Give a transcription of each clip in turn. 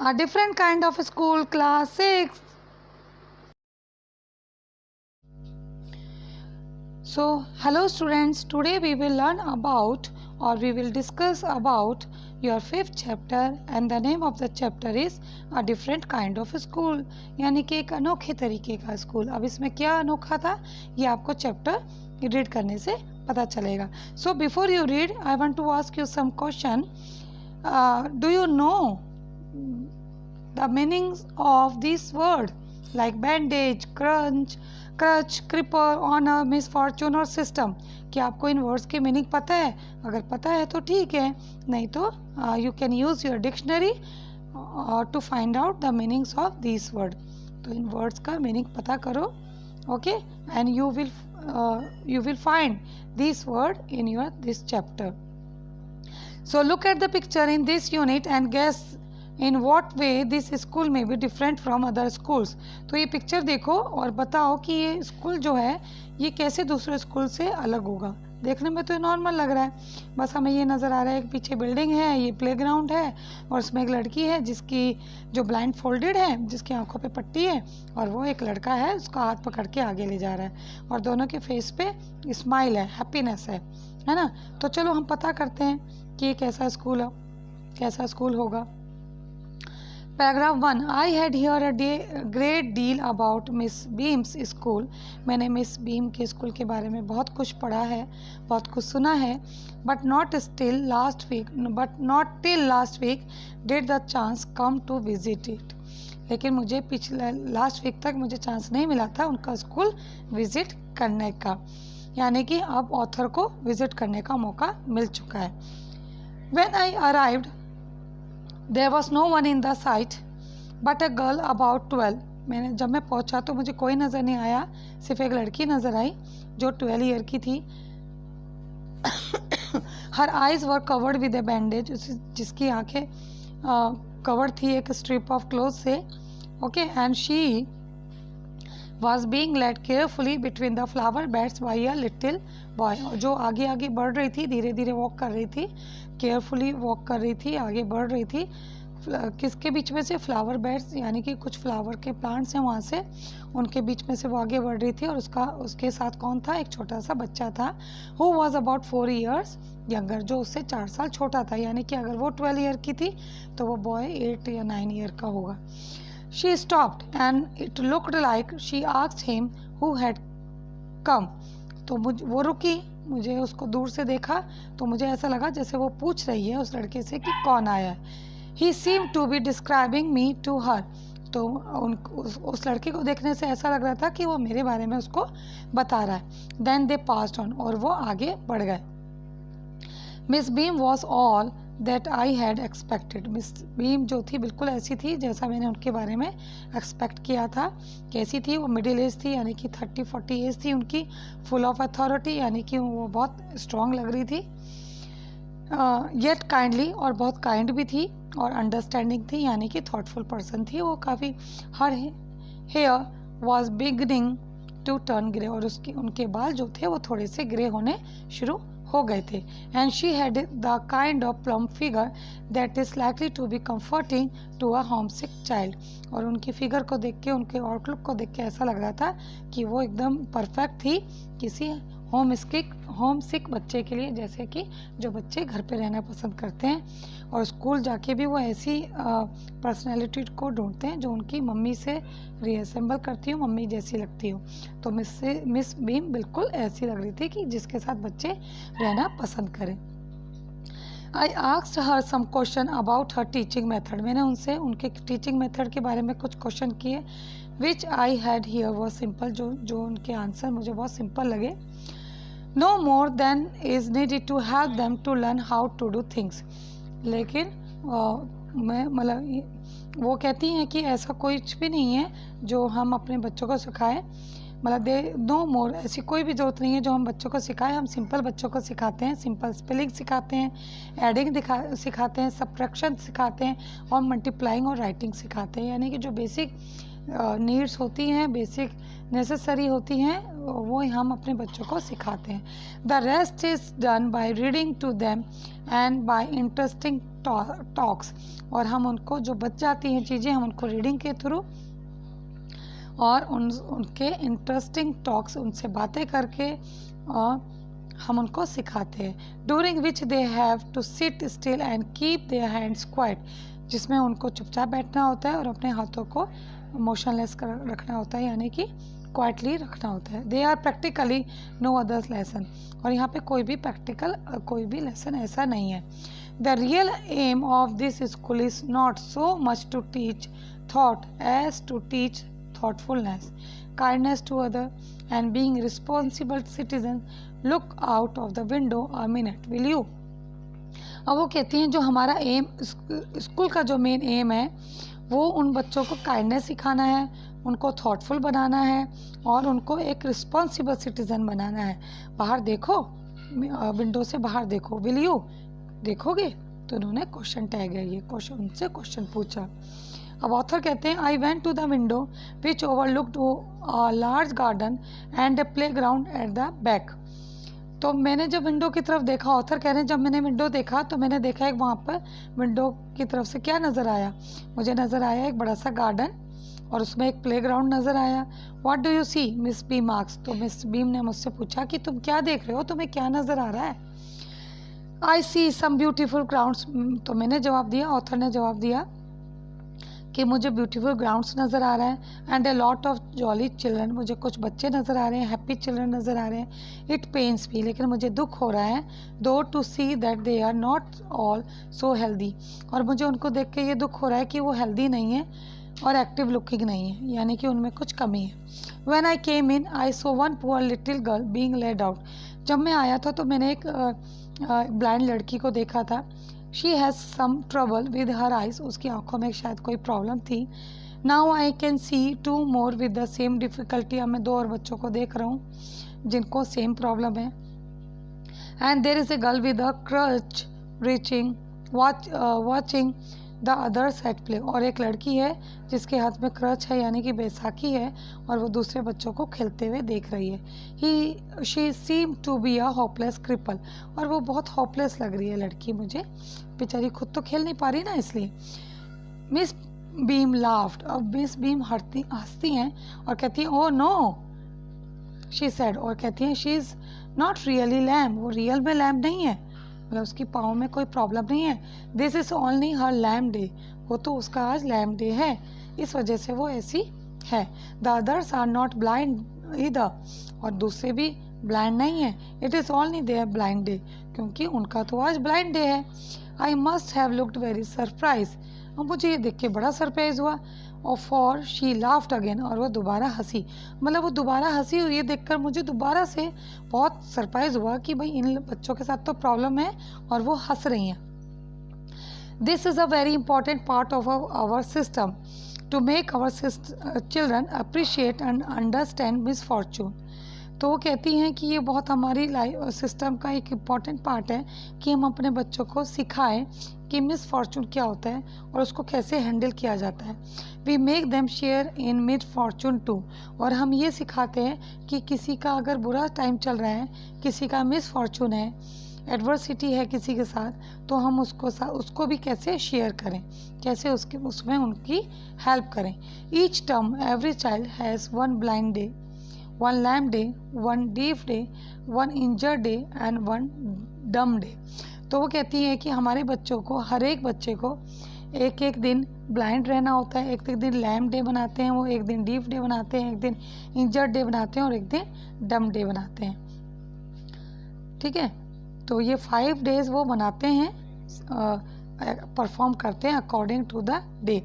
A different kind of school, class 6. So, hello students, today we will learn about or we will discuss about your 5th chapter and the name of the chapter is a different kind of school, यानी कि एक अनोखे तरीके का school. अब इसमें क्या अनोखा था ये आपको चैप्टर रीड करने से पता चलेगा। So before you read, I want to ask you some question. Do you know the meanings of this word like bandage, crutch, cripple, honor, misfortune और system? क्या आपको इन वर्ड्स के मीनिंग पता है? अगर पता है तो ठीक है, नहीं तो you can use your dictionary to find out the meanings of these word. तो इन वर्ड्स का मीनिंग पता करो, okay, and you will find this word in your this chapter. So look at the picture in this unit and guess in what way this school may be different from other schools. तो ये picture देखो और बताओ कि ये school जो है ये कैसे दूसरे स्कूल से अलग होगा। देखने में तो नॉर्मल लग रहा है, बस हमें ये नज़र आ रहा है कि पीछे बिल्डिंग है, ये प्लेग्राउंड है और उसमें एक लड़की है जिसकी जो ब्लाइंड फोल्डेड है, जिसकी आंखों पे पट्टी है और वो एक लड़का है उसका हाथ पकड़ के आगे ले जा रहा है और दोनों के फेस पे स्माइल है, हैप्पीनेस है ना। तो चलो हम पता करते हैं कि ये कैसा स्कूल होगा। Paragraph 1, I had here a great deal about miss beams school. मैंने मिस बीम के स्कूल के बारे में बहुत कुछ पढ़ा है, बहुत कुछ सुना है। But not till last week did the chance come to visit it. लेकिन मुझे पिछले लास्ट वीक तक मुझे चांस नहीं मिला था उनका स्कूल विजिट करने का, यानी कि अब ऑथर को विजिट करने का मौका मिल चुका है। When I arrived There was no one in the sight but a girl about 12. जब मैं पहुंचा तो मुझे कोई नज़र नहीं आया, सिर्फ एक लड़की नज़र आई जो 12 ईयर की थी। Her eyes were covered with a bandage, जिसकी आंखें कवर्ड थी एक स्ट्रिप ऑफ क्लोथ से। Okay, and she was being led carefully between the flower beds by a little boy. जो आगे आगे बढ़ रही थी, धीरे धीरे वॉक कर रही थी, केयरफुली वॉक कर रही थी, आगे बढ़ रही थी। किसके बीच में से? फ्लावर बेड्स, यानी कि कुछ फ्लावर के प्लांट्स हैं वहाँ से, उनके बीच में से वो आगे बढ़ रही थी और उसके साथ कौन था? एक छोटा सा बच्चा था। Who was about 4 years younger, जो उससे 4 साल छोटा था, यानी कि अगर वो 12 ईयर की थी तो वो बॉय 8 या 9 ईयर का होगा। She stopped and it looked like she asked him who had come. तो वो रुकी, मुझे उसको दूर से देखा तो मुझे ऐसा लगा जैसे वो पूछ रही है उस लड़के से कि कौन आया है। He seemed to be describing me to her. तो उस लड़के को देखने से ऐसा लग रहा था कि वो मेरे बारे में उसको बता रहा है। Then they passed on, और वो आगे बढ़ गए। Miss Beam was all that I had expected. Miss beam जो थी बिल्कुल ऐसी थी जैसा मैंने उनके बारे में एक्सपेक्ट किया था। कैसी थी? वो मिडिल एज थी, यानी कि 30-40 एज थी उनकी, फुल ऑफ अथॉरिटी, यानी कि वो बहुत स्ट्रॉन्ग लग रही थी, येट काइंडली, और बहुत काइंड भी थी, और अंडरस्टैंडिंग थी, यानी कि थॉटफुल पर्सन थी वो काफ़ी। Her hair was beginning to turn grey, और उनके बाल जो थे वो थोड़े से ग्रे होने शुरू हो गए थे। And she had the kind of plump figure that is likely to be comforting to a homesick child. और उनकी फिगर को देख के, उनके आउटलुक को देख के ऐसा लग रहा था कि वो एकदम परफेक्ट थी किसी होम सिक बच्चे के लिए, जैसे कि जो बच्चे घर पे रहना पसंद करते हैं और स्कूल जाके भी वो ऐसी पर्सनैलिटी को ढूंढते हैं जो उनकी मम्मी से रीअसेंबल करती हो, मम्मी जैसी लगती हो। तो मिस बीम बिल्कुल ऐसी लग रही थी कि जिसके साथ बच्चे रहना पसंद करें। I asked her some question about her teaching method. मैंने उनसे उनके टीचिंग मेथड के बारे में कुछ क्वेश्चन किए। Which I had here was simple, जो उनके आंसर मुझे बहुत सिंपल लगे। No more than is needed to help them to learn how to do things. लेकिन मैं मतलब वो कहती हैं कि ऐसा कुछ भी नहीं है जो हम अपने बच्चों को सिखाएं, मतलब दे नो मोर, ऐसी कोई भी ज़रूरत नहीं है जो हम बच्चों को सिखाएं। हम सिंपल बच्चों को सिखाते हैं, सिंपल स्पेलिंग सिखाते हैं, एडिंग सिखाते हैं, सब्ट्रैक्शन सिखाते हैं और मल्टीप्लाइंग और राइटिंग सिखाते हैं, यानी कि जो बेसिक नीड्स होती हैं, बेसिक नेसेसरी होती हैं, वो हम अपने बच्चों को सिखाते हैं. The rest is done by reading to them and by interesting talks. और हम उनको जो बच जाती हैं चीज़ें, हम उनको रीडिंग के थ्रू और उनके इंटरेस्टिंग टॉक्स, उनसे बातें करके हम उनको सिखाते हैं. During which they have to sit still and keep their hands quiet, जिसमें उनको चुपचाप बैठना होता है और अपने हाथों को मोशनलेस रखना होता है, यानी कि क्वाइटली रखना होता है. They are practically no others lesson. और यहाँ पे कोई भी प्रैक्टिकल कोई भी लेसन ऐसा नहीं है. The real aim of this school is not so much to teach thought as to teach thoughtfulness, kindness to other, and being responsible citizens. Look out of the window a minute, will you? अब वो कहती हैं जो हमारा M, school का जो main M है वो उन बच्चों को काइंडनेस सिखाना है, उनको थॉटफुल बनाना है और उनको एक रिस्पॉन्सिबल सिटीज़न बनाना है. बाहर देखो, विंडो से बाहर देखो, विल यू, देखोगे? तो उन्होंने क्वेश्चन टैग है, ये क्वेश्चन उनसे क्वेश्चन पूछा. अब ऑथर कहते हैं I went to the window which overlooked a large garden and a playground at the back. तो मैंने जब विंडो की तरफ देखा, ऑथर कह रहे हैं जब मैंने विंडो देखा तो मैंने देखा एक वहाँ पर विंडो की तरफ से क्या नज़र आया, मुझे नज़र आया एक बड़ा सा गार्डन और उसमें एक प्ले ग्राउंड नज़र आया. What do you see Miss Beam asked. तो मिस बीम ने मुझसे पूछा कि तुम क्या देख रहे हो, तुम्हें क्या नज़र आ रहा है. आई सी सम ब्यूटीफुल ग्राउंड्स. तो मैंने जवाब दिया, ऑथर ने जवाब दिया कि मुझे ब्यूटीफुल ग्राउंड्स नज़र आ रहा है and a lot of jolly children. मुझे कुछ बच्चे नज़र आ रहे हैं, हैप्पी चिल्ड्रन नज़र आ रहे हैं. इट पेन्स मी, लेकिन मुझे दुख हो रहा है, दो to see that they are not all so healthy. और मुझे उनको देख के ये दुख हो रहा है कि वो हेल्दी नहीं है और एक्टिव लुकिंग नहीं है, यानी कि उनमें कुछ कमी है. When I came in I so one poor little girl being laid out. जब मैं आया था तो मैंने एक ब्लाइंड लड़की को देखा था. She has some trouble with her eyes. उसकी आंखों में शायद कोई प्रॉब्लम थी. Now I can see two more with the same difficulty. अब मैं 2 और बच्चों को देख रहा हूँ जिनको सेम प्रॉब्लम है. And there is a girl with a crutch reaching watching the others at play. और एक लड़की है जिसके हाथ में क्रच है, यानी कि बैसाखी है, और वो दूसरे बच्चों को खेलते हुए देख रही है. She seem to be a hopeless cripple. और वो बहुत होपलेस लग रही है लड़की मुझे, बेचारी खुद तो खेल नहीं पा रही ना, इसलिए. Miss beam laughed. अब मिस बीम हंसती हैं और कहती हैं ओह नो शी सेड. और कहती हैं she is not really lame. वो रियल में लैम नहीं है, मतलब उसकी पाँव में कोई प्रॉब्लम नहीं है. This is only her lame day. वो तो उसका आज लैम डे है, इस वजह से वो ऐसी है. The others are not blind either. और दूसरे भी ब्लाइंड नहीं है. It is only their blind day, क्योंकि उनका तो आज ब्लाइंड डे है. I must have looked very surprise. और मुझे ये देख के बड़ा सरप्राइज हुआ. और फॉर शी लाफ्ड अगेन. और वो दोबारा हंसी, मतलब वो दोबारा हंसी. और ये देखकर मुझे दोबारा से बहुत सरप्राइज हुआ कि भाई इन बच्चों के साथ तो प्रॉब्लम है और वो हंस रही हैं. This is a very important part of our system to make our children appreciate and understand misfortune. तो वो कहती हैं कि ये बहुत हमारी लाइफ सिस्टम का एक इम्पॉर्टेंट पार्ट है कि हम अपने बच्चों को सिखाएं कि मिसफॉर्चून क्या होता है और उसको कैसे हैंडल किया जाता है. We make them share in misfortune too. और हम ये सिखाते हैं कि किसी का अगर बुरा टाइम चल रहा है, किसी का मिसफॉर्चून है, एडवर्सिटी है किसी के साथ, तो हम उसको भी कैसे शेयर करें, कैसे उसमें उनकी हेल्प करें. Each term every child has one blind day, one lame day, one deaf day, one injured day and one dumb day. तो वो कहती है कि हमारे बच्चों को, हर एक बच्चे को एक एक दिन ब्लाइंड रहना होता है. एक दिन लैम डे बनाते हैं वो, एक दिन डीफ डे बनाते हैं, एक दिन इंजर्ड डे बनाते हैं और एक दिन डम डे बनाते हैं. ठीक है, तो ये 5 डेज वो बनाते हैं, परफॉर्म करते हैं according to the day.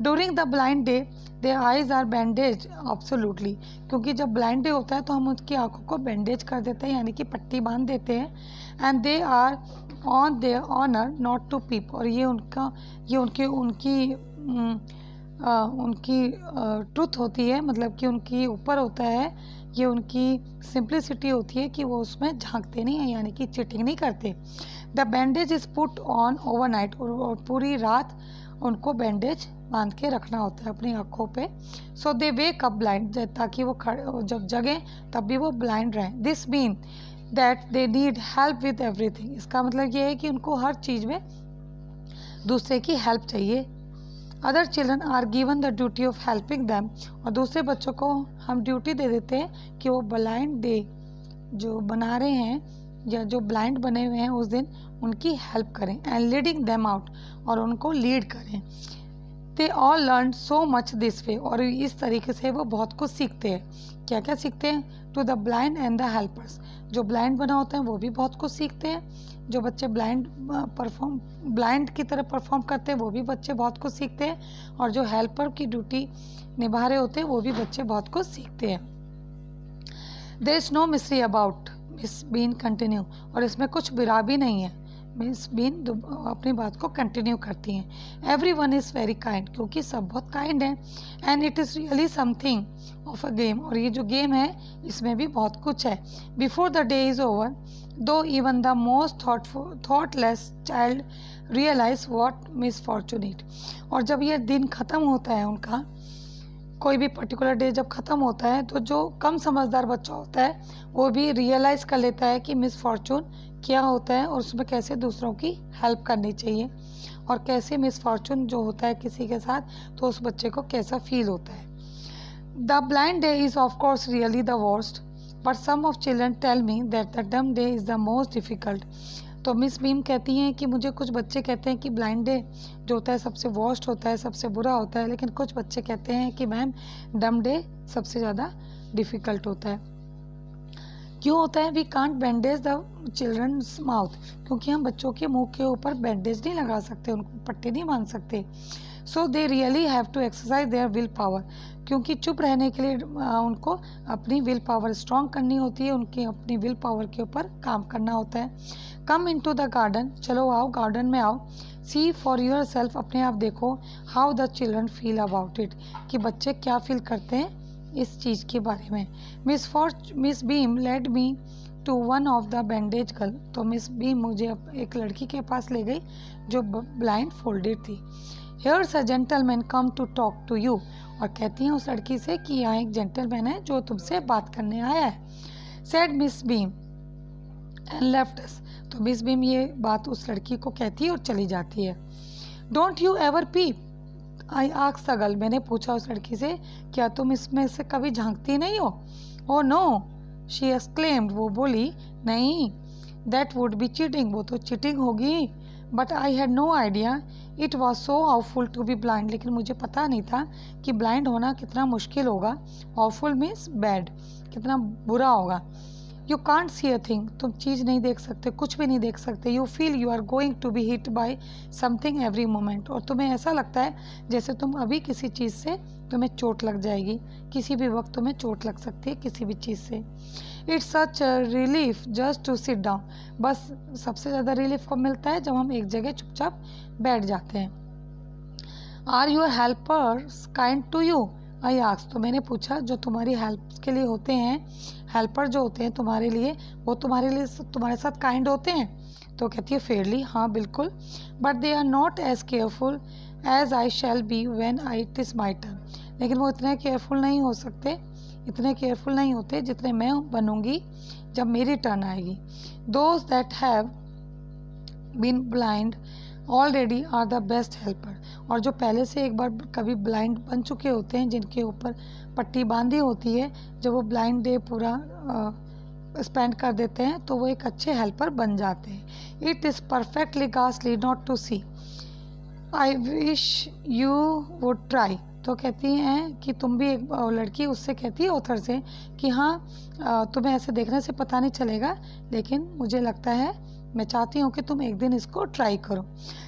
During the blind day their eyes are bandage absolutely. क्योंकि जब ब्लाइंड डे होता है तो हम उसकी आंखों को बैंडेज कर देते हैं, यानी कि पट्टी बांध देते हैं. And they are on their honour not to peep. और ये उनकी ट्रुथ होती है, मतलब कि उनकी ऊपर होता है, ये उनकी सिंप्लिसिटी होती है कि वो उसमें झांकते नहीं हैं, यानी कि चीटिंग नहीं करते. The bandage is put on overnight. और पूरी रात उनको बैंडेज बांध के रखना होता है अपनी आँखों पे। सो दे वेक अप ब्लाइंड, ताकि वो जब जगें तब भी वो ब्लाइंड रहें। This mean that they need help with everything. इसका मतलब ये है कि उनको हर चीज़ में दूसरे की हेल्प चाहिए। Other children are given the duty of helping them, और दूसरे बच्चों को हम ड्यूटी दे देते हैं कि वो ब्लाइंड डे जो बना रहे हैं या जो ब्लाइंड बने हुए हैं उस दिन उनकी हेल्प करें। एंड लीडिंग देम आउट, और उनको लीड करें। They all learn so much this way, और इस तरीके से वो बहुत कुछ सीखते हैं। क्या क्या सीखते हैं? To the blind and the helpers, जो ब्लाइंड बना होता है वो भी बहुत कुछ सीखते हैं। जो बच्चे ब्लाइंड की तरह परफॉर्म करते हैं वो भी बच्चे बहुत कुछ सीखते हैं, और जो हेल्पर की ड्यूटी निभा रहे होते हैं वो भी बच्चे बहुत कुछ सीखते हैं। There is no mystery about, Miss Bean continue, और इसमें कुछ बुरा भी नहीं है। मिस बीन अपनी बात को कंटिन्यू करती हैं। Every one is very kind, क्योंकि सब बहुत काइंड हैं। And it is really something of a game, और ये जो गेम है इसमें भी बहुत कुछ है। Before the day is over, though even the most thoughtless child realise what misfortunate, और जब ये दिन ख़त्म होता है उनका, कोई भी पर्टिकुलर डे जब ख़त्म होता है, तो जो कम समझदार बच्चा होता है वो भी रियलाइज़ कर लेता है कि मिसफॉर्चून क्या होता है और उसमें कैसे दूसरों की हेल्प करनी चाहिए, और कैसे मिसफॉर्चून जो होता है किसी के साथ तो उस बच्चे को कैसा फील होता है। The blind day is of course really the worst, but some of children tell me that the dumb day is the most difficult. तो मिस बीम कहती हैं कि मुझे कुछ बच्चे कहते हैं कि ब्लाइंड डे जो होता है सबसे वर्स्ट होता है, सबसे बुरा होता है, लेकिन कुछ बच्चे कहते हैं कि मैम डम डे सबसे ज़्यादा डिफ़िकल्ट होता है। क्यों होता है? We can't bandage the children's mouth, क्योंकि हम बच्चों के मुंह के ऊपर बैंडेज नहीं लगा सकते, उनको पट्टी नहीं बांध सकते। So they really have to exercise their will power, क्योंकि चुप रहने के लिए उनको अपनी विल पावर स्ट्रॉन्ग करनी होती है, उनकी अपनी विल पावर के ऊपर काम करना होता है। कम इन टू द गार्डन, चलो आओ गार्डन में आओ। सी फॉर योर सेल्फ, अपने आप देखो। How the children feel about it, कि बच्चे क्या फील करते हैं इस चीज़ के बारे में। Miss Beam led me to one of the bandage girl, तो मिस बीम मुझे एक लड़की के पास ले गई जो ब्लाइंड फोल्डेड थी। Here's a gentleman come to talk to you, और कहती हैं उस लड़की से कि यहाँ एक जेंटलमैन है जो तुमसे बात करने आया है। Said miss beam and left अस, तो मिस बीम ये बात उस लड़की को कहती है और चली जाती है। Don't you ever peep, I asked the girl, मैंने पूछा उस लड़की से क्या तुम इसमें से कभी झांकती नहीं हो? ओ नो, शी एक्सक्लेम्ड, वो बोली नहीं, दैट वुड बी चीटिंग, वो तो चीटिंग होगी। But I had no idea it was so awful to be blind, लेकिन मुझे पता नहीं था कि ब्लाइंड होना कितना मुश्किल होगा। ऑफुल मीन्स बैड, कितना बुरा होगा। You can't see a thing, तुम चीज़ नहीं देख सकते, कुछ भी नहीं देख सकते। You feel you are going to be hit by something every moment, और तुम्हें ऐसा लगता है जैसे तुम अभी किसी चीज़ से तुम्हें चोट लग जाएगी, किसी भी वक्त तुम्हें चोट लग सकती है किसी भी चीज़ से। It's such relief just to sit down, बस सबसे ज़्यादा रिलीफ कब मिलता है? जब हम एक जगह चुपचाप बैठ जाते हैं। Are your helpers kind to you, I asked, तो मैंने पूछा जो तुम्हारी हेल्प के लिए होते हैं, हेल्पर जो होते हैं तुम्हारे लिए, वो तुम्हारे साथ काइंड होते हैं? तो कहती है फेयरली, हाँ बिल्कुल, but they are not as careful as I shall be when it is my turn, लेकिन वो इतने केयरफुल नहीं हो सकते, इतने केयरफुल नहीं होते जितने मैं बनूंगी जब मेरी टर्न आएगी। Those that have been blind already are the best helper, और जो पहले से एक बार कभी ब्लाइंड बन चुके होते हैं, जिनके ऊपर पट्टी बांधी होती है, जब वो ब्लाइंड डे पूरा स्पेंड कर देते हैं तो वो एक अच्छे हेल्पर बन जाते हैं। It is perfectly ghastly not to see, I wish you would try, तो कहती हैं कि तुम भी, एक लड़की उससे कहती है ऑथर से कि हाँ तुम्हें ऐसे देखने से पता नहीं चलेगा, लेकिन मुझे लगता है, मैं चाहती हूँ कि तुम एक दिन इसको ट्राई करो।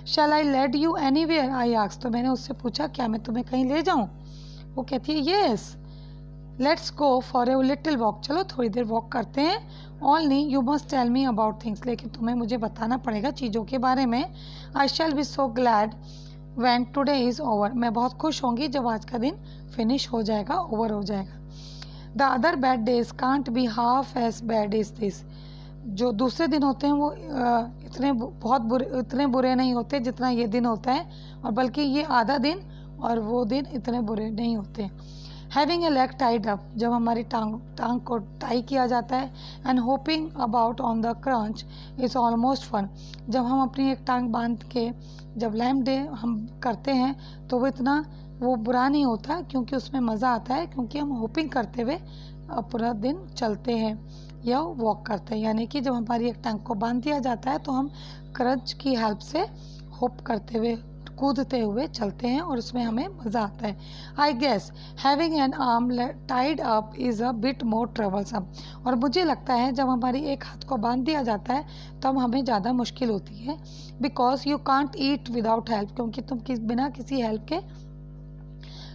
Shall I led you anywhere, I asked, तो मैंने उससे पूछा क्या मैं तुम्हें कहीं ले जाऊँ? वो कहती है yes, let's go for a little walk, चलो थोड़ी देर वॉक करते हैं। Only you must tell me about things, लेकिन तुम्हें मुझे बताना पड़ेगा चीज़ों के बारे में। I shall be so glad when today is over, मैं बहुत खुश होंगी जब आज का दिन फिनिश हो जाएगा, ओवर हो जाएगा। The other bad days can't be half as bad as this, जो दूसरे दिन होते हैं वो इतने बुरे नहीं होते जितना ये दिन होता है, और बल्कि ये आधा दिन और वो दिन इतने बुरे नहीं होते। Having a leg tied up, जब हमारी टांग को टाई किया जाता है, and hopping about on the crunch is almost fun, जब हम अपनी एक टांग बांध के जब लैम्प डे हम करते हैं तो वो बुरा नहीं होता, क्योंकि उसमें मज़ा आता है, क्योंकि हम होपिंग करते हुए पूरा दिन चलते हैं या वॉक करते हैं। यानी कि जब हमारी एक टांग को बांध दिया जाता है तो हम क्रंच की हेल्प से होप करते हुए कूदते हुए चलते हैं और उसमें हमें मज़ा आता है। I guess having an arm tied up is a bit more troublesome, और मुझे लगता है जब हमारी एक हाथ को बांध दिया जाता है तब हमें ज़्यादा मुश्किल होती है, because you can't eat without help, क्योंकि तुम बिना किसी हेल्प के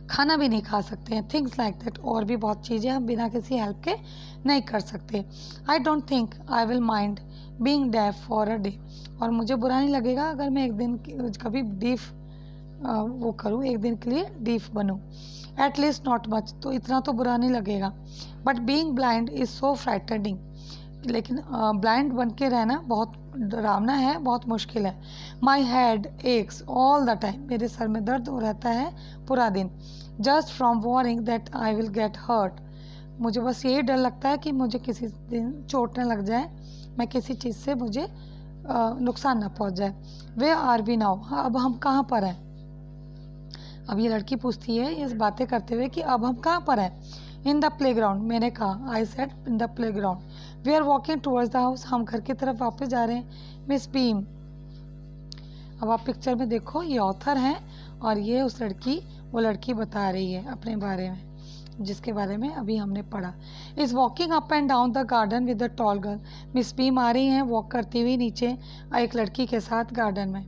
खाना भी नहीं खा सकते हैं। थिंग्स लाइक दैट, और भी बहुत चीज़ें हम बिना किसी हेल्प के नहीं कर सकते। I don't think I will mind being deaf for a day, और मुझे बुरा नहीं लगेगा अगर मैं एक दिन कभी डीफ वो करूँ, एक दिन के लिए डीफ बनूँ। एट लीस्ट नॉट मच, तो इतना तो बुरा नहीं लगेगा। But being blind is so frightening, लेकिन ब्लाइंड बन के रहना बहुत डरावना है, बहुत मुश्किल है। My head aches all the time, मेरे सर में दर्द हो रहता है पूरा दिन। Just from worrying that I will get hurt, मुझे बस यही डर लगता है कि मुझे किसी दिन चोट न लग जाए, मैं किसी चीज़ से मुझे नुकसान ना पहुंच जाए। वे आर वी नाउ, अब हम कहाँ पर हैं? अब ये लड़की पूछती है इस बातें करते हुए कि अब हम कहाँ पर हैं? इन द प्ले ग्राउंड, मैंने कहा, I said in the playground. We are walking towards the house, हम घर की तरफ वापस जा रहे हैं। मिस बीम, अब आप पिक्चर में देखो, ये ऑथर हैं और ये वो लड़की बता रही है अपने बारे में, जिसके बारे में अभी हमने पढ़ा। Is walking up and down the garden with the tall girl, Miss Beam आ रही हैं वॉक करती हुई नीचे एक लड़की के साथ गार्डन में।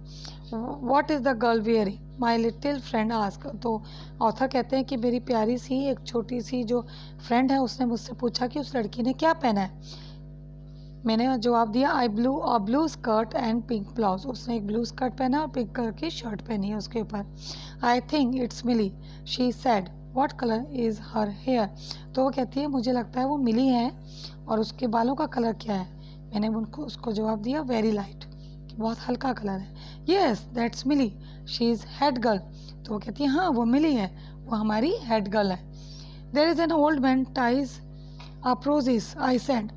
What is the girl wearing, my little friend ask, तो ऑथर कहते हैं कि मेरी प्यारी सी एक छोटी सी जो फ्रेंड है उसने मुझसे पूछा कि उस लड़की ने क्या पहना है। मैंने जवाब दिया, I blue skirt and pink blouse, उसने एक ब्लू स्कर्ट पहना और पिंक कलर की शर्ट पहनी है उसके ऊपर। I think it's Milly, she said, what colour is her hair, तो वो कहती है मुझे लगता है वो मिली है, और उसके बालों का कलर क्या है? मैंने उसको जवाब दिया, वेरी लाइट, बहुत हल्का कलर है। Yes that's Milly, she is head girl, तो वो कहती है हाँ वो मिली है, वो हमारी हेड गर्ल है। There is an old man ties up roses, I said,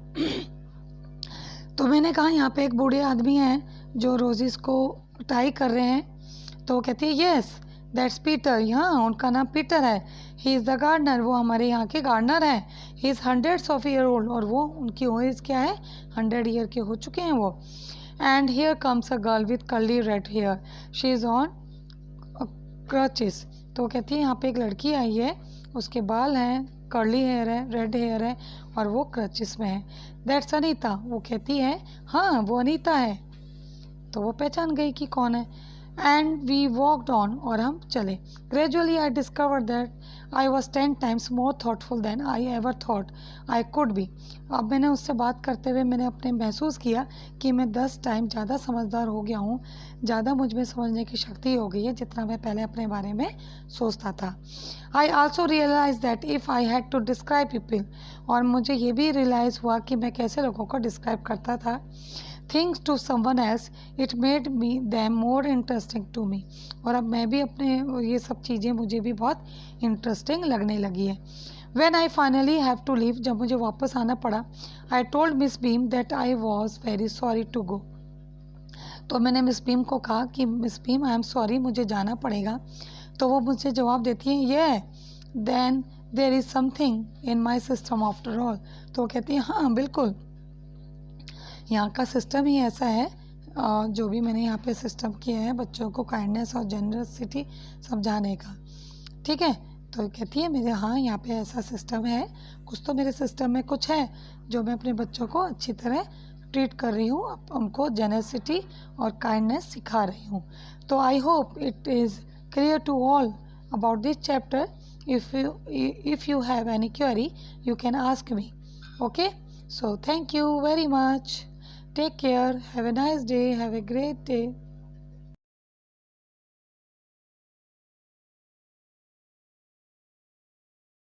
तो मैंने कहा यहाँ पे एक बूढ़े आदमी हैं जो रोजेस को टाई कर रहे हैं, तो वो कहती है येस दैट्स पीटर, यहाँ उनका नाम पीटर है। ही इज़ द गार्डनर, वो हमारे यहाँ के गार्डनर हैं। He is hundreds of year old, और वो उनकी एज क्या है, 100 ईयर के हो चुके हैं वो। And here comes a girl with curly red hair, she is on crutches, तो वो कहती है यहाँ पे एक लड़की आई है, उसके बाल हैं, कर्ली हेयर है, रेड हेयर है, और वो क्रचेस में है। दैट्स अनीता, वो कहती है हाँ वो अनीता है, तो वो पहचान गई कि कौन है। एंड वी वॉकड ऑन, और हम चले। Gradually I discover that I was 10 times more thoughtful than I ever thought I could be, अब मैंने उससे बात करते हुए मैंने अपने महसूस किया कि मैं 10 टाइम ज़्यादा समझदार हो गया हूँ, ज़्यादा मुझ में समझने की शक्ति हो गई है जितना मैं पहले अपने बारे में सोचता था। I also realise that if I had to describe people, और मुझे ये भी रियलाइज़ हुआ कि मैं कैसे लोगों को डिस्क्राइब करता था things to someone else, it made me them more interesting to me, और अब मैं भी अपने ये सब चीज़ें मुझे भी बहुत इंटरेस्टिंग लगने लगी है। When I finally have to leave, जब मुझे वापस आना पड़ा, I told Miss Beam that I was very sorry to go, तो मैंने मिस बीम को कहा कि miss beam I am sorry, मुझे जाना पड़ेगा, तो वो मुझसे जवाब देती हैं ये then there is something in my system after all, तो वो कहती हैं हाँ बिल्कुल, यहाँ का सिस्टम ही ऐसा है, जो भी मैंने यहाँ पे सिस्टम किया है बच्चों को काइंडनेस और जनरसिटी समझाने का, ठीक है। तो कहती है मेरे हाँ यहाँ पे ऐसा सिस्टम है, कुछ तो मेरे सिस्टम में कुछ है जो मैं अपने बच्चों को अच्छी तरह ट्रीट कर रही हूँ, उनको जेनरसिटी और काइंडनेस सिखा रही हूँ। तो I hope it is clear to all about this chapter. If you have any query you can ask me, okay. So thank you very much. Take care. Have a nice day. Have a great day.